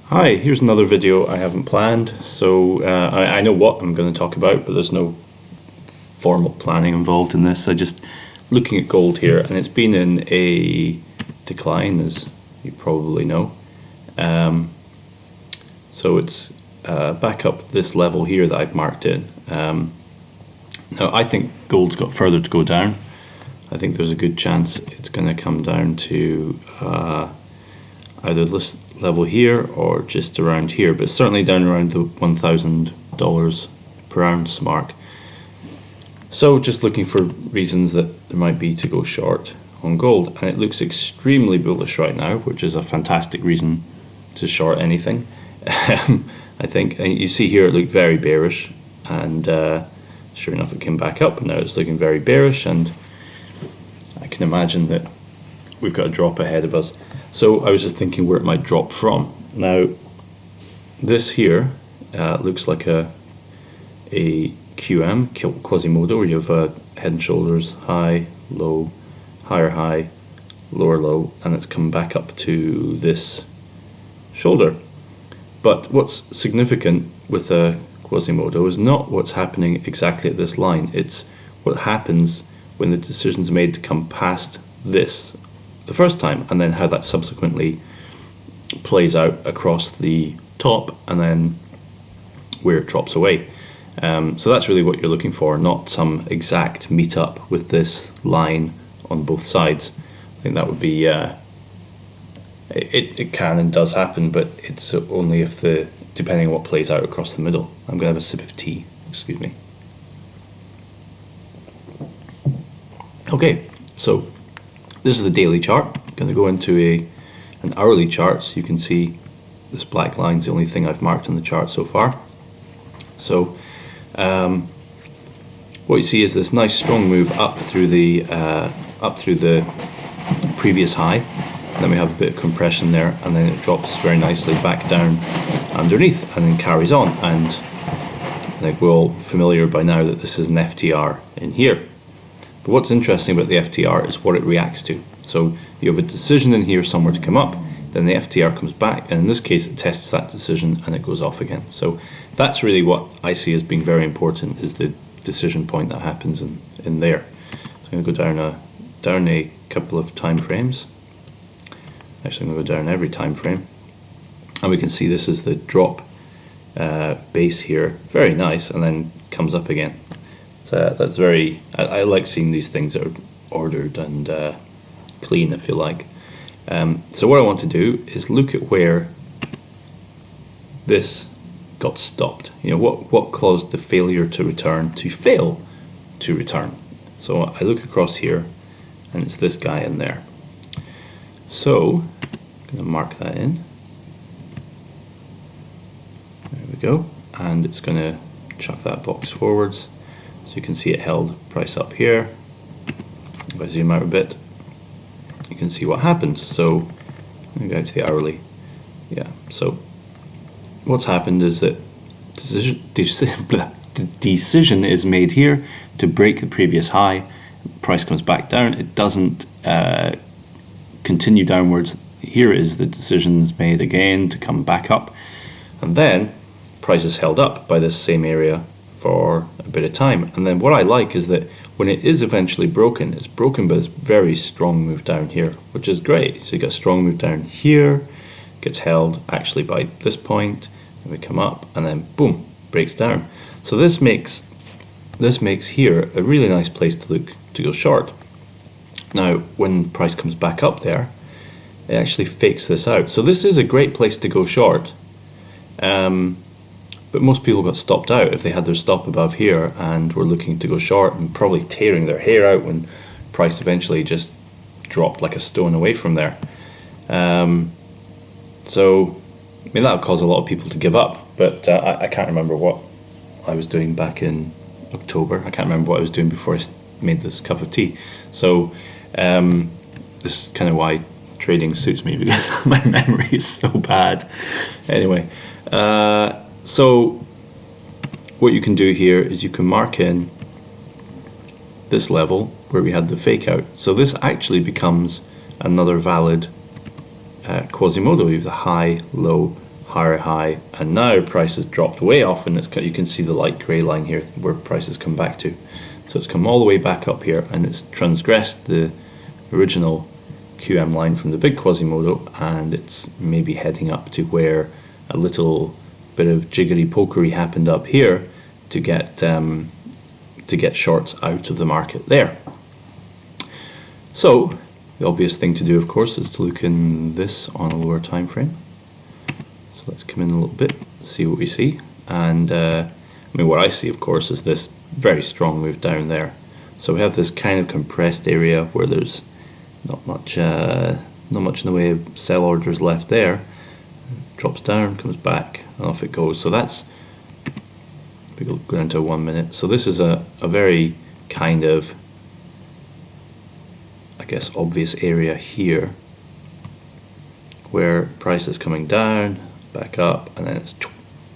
Hi, here's another video I haven't planned. So I know what I'm going to talk about, but there's no formal planning involved in this. I just looking at gold here, and it's been in a decline, as you probably know. So it's back up this level here that I've marked in. Now I think gold's got further to go down. I think there's a good chance it's going to come down to either this level here or just around here, but certainly down around the $1,000 per ounce mark. So just looking for reasons that there might be to go short on gold, and it looks extremely bullish right now, which is a fantastic reason to short anything. I think, and you see here it looked very bearish, and sure enough it came back up, and now it's looking very bearish, and I can imagine that we've got a drop ahead of us. So I was just thinking where it might drop from. Now this here looks like a QM, Quasimodo, where you have a head and shoulders, high, low, higher high, lower low, and it's come back up to this shoulder. But what's significant with a Quasimodo is not what's happening exactly at this line, it's what happens when the decision's made to come past this the first time, and then how that subsequently plays out across the top, and then where it drops away. So that's really what you're looking for, not some exact meet-up with this line on both sides. I think that would be, it can and does happen, but it's only if depending on what plays out across the middle. I'm going to have a sip of tea, excuse me. Okay, so this is the daily chart. I'm going to go into an hourly chart so you can see this black line is the only thing I've marked on the chart so far. So what you see is this nice strong move up through the previous high, and then we have a bit of compression there, and then it drops very nicely back down underneath and then carries on. And I think we're all familiar by now that this is an FTR in here. But what's interesting about the FTR is what it reacts to. So you have a decision in here somewhere to come up, then the FTR comes back, and in this case it tests that decision and it goes off again. So that's really what I see as being very important, is the decision point that happens in there. So I'm going to go down a couple of time frames. Actually, I'm going to go down every time frame, and we can see this is the drop base here, very nice, and then comes up again. So that's very, I like seeing these things that are ordered and clean, if you like. So what I want to do is look at where this got stopped. You know, what caused the failure to return to fail to return. So I look across here, and it's this guy in there. So I'm going to mark that in. There we go, and it's going to chuck that box forwards. So you can see it held price up here. If I zoom out a bit, you can see what happened. So I'm going to go to the hourly. Yeah, so what's happened is that the decision is made here to break the previous high. Price comes back down. It doesn't continue downwards. Here is the decisions made again to come back up, and then price is held up by this same area for a bit of time. And then what I like is that when it is eventually broken, it's broken by this very strong move down here, which is great. So you got a strong move down here, gets held actually by this point, and we come up, and then boom, breaks down. So this makes here a really nice place to look to go short. Now when price comes back up there, it actually fakes this out. So this is a great place to go short. But most people got stopped out if they had their stop above here and were looking to go short, and probably tearing their hair out when price eventually just dropped like a stone away from there. So I mean, that would cause a lot of people to give up, but I can't remember what I was doing back in October. I can't remember what I was doing before I made this cup of tea. So this is kind of why trading suits me, because my memory is so bad. Anyway, so what you can do here is you can mark in this level where we had the fake out. So this actually becomes another valid Quasimodo. You have the high, low, higher high, and now prices dropped way off, and you can see the light grey line here where prices come back to. So it's come all the way back up here, and it's transgressed the original QM line from the big Quasimodo, and it's maybe heading up to where a little bit of jiggery pokery happened up here to get shorts out of the market there. So the obvious thing to do, of course, is to look in this on a lower time frame. So let's come in a little bit, see what we see. And I mean, what I see, of course, is this very strong move down there. So we have this kind of compressed area where there's not much in the way of sell orders left there. Drops down, comes back, and off it goes. So that's, we go down to 1 minute. So this is a very kind of, I guess, obvious area here where price is coming down, back up, and then it's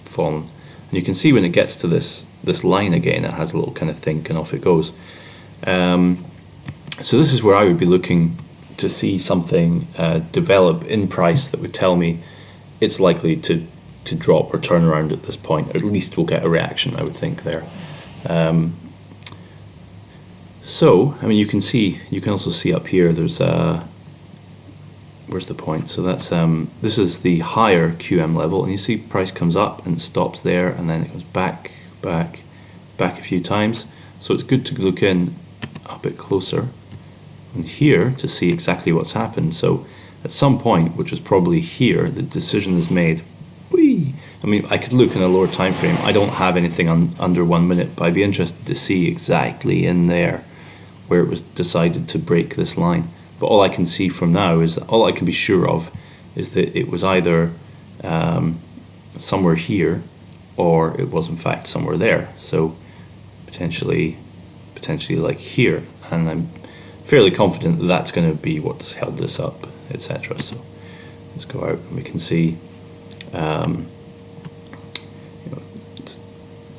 fallen. And you can see when it gets to this line again, it has a little kind of think, and off it goes. So this is where I would be looking to see something develop in price that would tell me it's likely to drop or turn around at this point, or at least we'll get a reaction, I would think, there. So, I mean, you can also see up here, there's where's the point? So that's, this is the higher QM level, and you see price comes up and stops there, and then it goes back a few times. So it's good to look in a bit closer and here to see exactly what's happened. So at some point, which was probably here, the decision is made. Whee! I mean, I could look in a lower time frame. I don't have anything under 1 minute, but I'd be interested to see exactly in there where it was decided to break this line. But all I can see from now is, all I can be sure of is that it was either somewhere here, or it was in fact somewhere there. So potentially like here, and I'm fairly confident that that's going to be what's held this up, etc. So let's go out and we can see it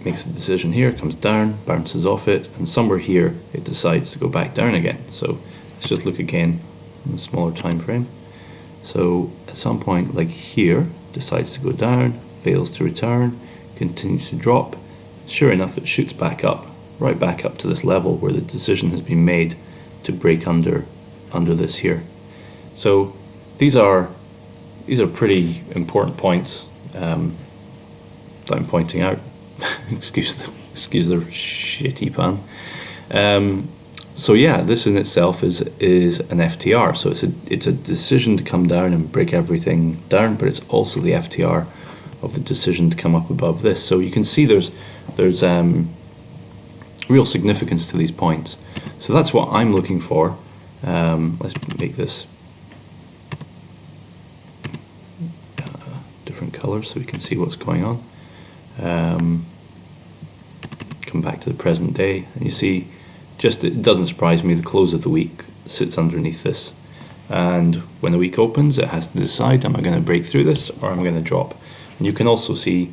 makes a decision here, comes down, bounces off it, and somewhere here it decides to go back down again. So let's just look again in a smaller time frame. So at some point, like here, decides to go down, fails to return, continues to drop. Sure enough, it shoots back up, right back up to this level where the decision has been made to break under this here. So these are pretty important points that I'm pointing out. excuse the shitty pun. So yeah, this in itself is an FTR. So it's a decision to come down and break everything down, but it's also the FTR of the decision to come up above this. So you can see there's real significance to these points. So that's what I'm looking for. Let's make this different colors so we can see what's going on. Come back to the present day, and you see, just it doesn't surprise me, the close of the week sits underneath this, and when the week opens it has to decide, am I going to break through this or am I going to drop? And you can also see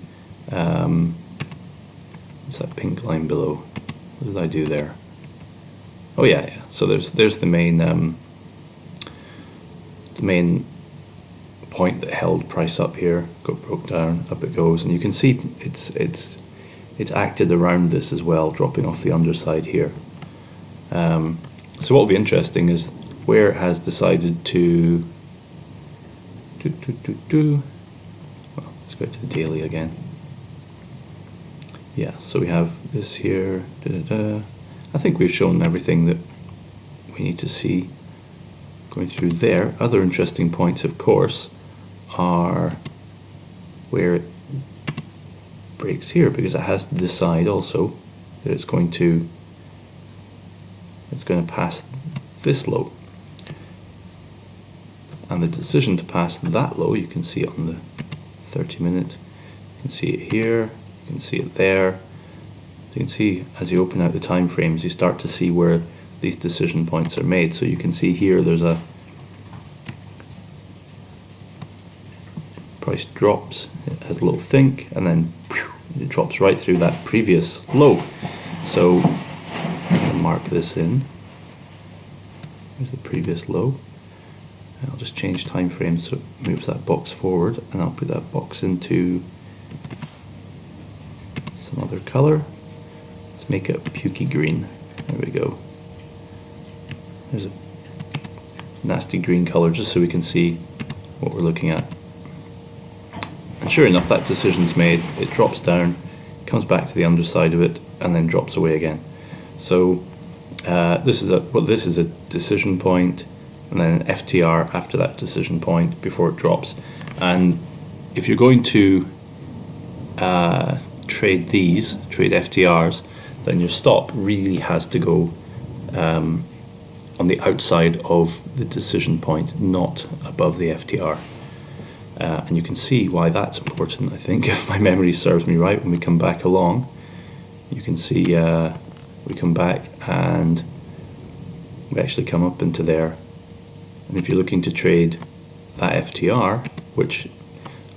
what's that pink line below? What did I do there? Oh yeah. So there's the main point that held price up here, broke down, up it goes, and you can see it's acted around this as well, dropping off the underside here. So what will be interesting is where it has decided to well, let's go to the daily again. Yeah, so we have this here. I think we've shown everything that we need to see going through there. Other interesting points, of course, are where it breaks here, because it has to decide also that it's going to pass this low, and the decision to pass that low, you can see it on the 30-minute, you can see it here, you can see it there. You can see as you open out the time frames, you start to see where these decision points are made. So you can see here there's a price drops, it has a little think, and then it drops right through that previous low. So I'm going to mark this in. Here's the previous low. I'll just change time frame so it moves that box forward, and I'll put that box into some other colour. Let's make it pukey green. There we go. There's a nasty green colour just so we can see what we're looking at. And sure enough, that decision's made. It drops down, comes back to the underside of it, and then drops away again. So this is a decision point, and then an FTR after that decision point before it drops. And if you're going to trade FTRs, then your stop really has to go on the outside of the decision point, not above the FTR. And you can see why that's important, I think, if my memory serves me right. When we come back along, you can see we come back and we actually come up into there. And if you're looking to trade that FTR, which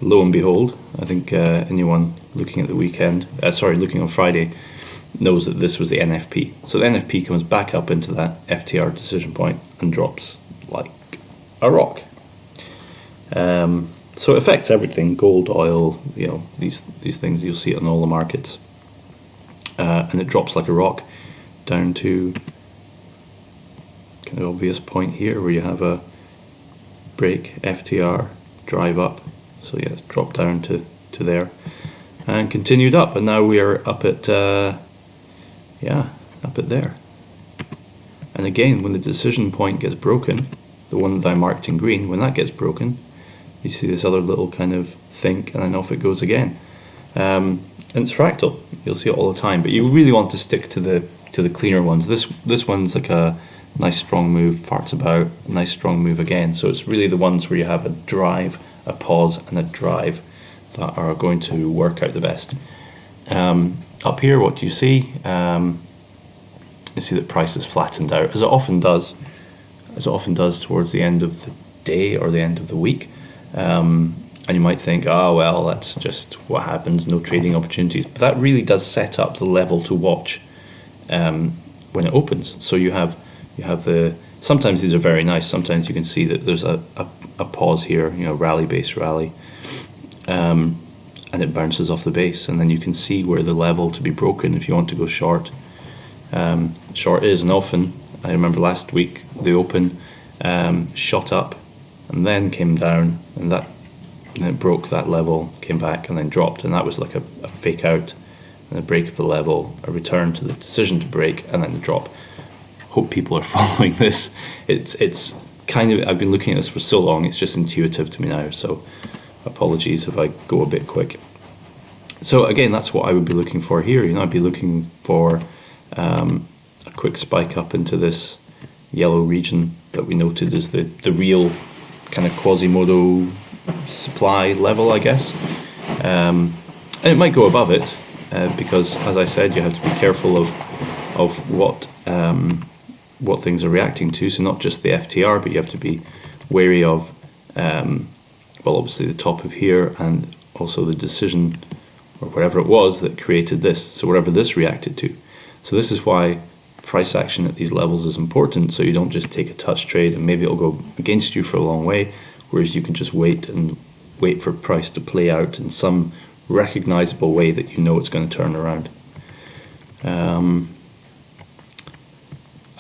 lo and behold, I think anyone looking at the weekend, looking on Friday, knows that this was the NFP. So the NFP comes back up into that FTR decision point and drops like a rock. So it affects everything: gold, oil, these things. You'll see it on all the markets, and it drops like a rock down to kind of obvious point here where you have a break, FTR, drive up. So yeah, it's dropped down to there and continued up, and now we are up at up at there. And again, when the decision point gets broken, the one that I marked in green, when that gets broken, you see this other little kind of think, and then off it goes again. And it's fractal. You'll see it all the time, but you really want to stick to the cleaner ones. This one's like a nice strong move, farts about, a nice strong move again. So it's really the ones where you have a drive, a pause, and a drive that are going to work out the best. Up here, what do you see? You see that price is flattened out, as it often does towards the end of the day or the end of the week. And you might think, well, that's just what happens, no trading opportunities. But that really does set up the level to watch when it opens. So you have sometimes these are very nice. Sometimes you can see that there's a pause here, rally base rally, and it bounces off the base, and then you can see where the level to be broken if you want to go short. Short is, and often, I remember last week, the open shot up and then came down, and it broke that level, came back and then dropped, and that was like a fake out, and a break of the level, a return to the decision to break, and then a drop. Hope people are following this. It's kind of, I've been looking at this for so long, it's just intuitive to me now, so apologies if I go a bit quick. So again, that's what I would be looking for here. I'd be looking for a quick spike up into this yellow region that we noted is the real kind of Quasimodo supply level, I guess. And it might go above it because, as I said, you have to be careful of what things are reacting to. So not just the FTR, but you have to be wary of obviously the top of here, and also the decision or whatever it was that created this. So whatever this reacted to. So this is why price action at these levels is important. So you don't just take a touch trade and maybe it'll go against you for a long way, whereas you can just wait for price to play out in some recognizable way that it's going to turn around. I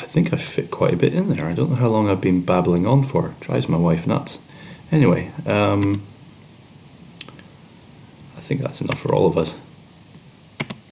think I fit quite a bit in there. I don't know how long I've been babbling on for. It drives my wife nuts. Anyway, I think that's enough for all of us.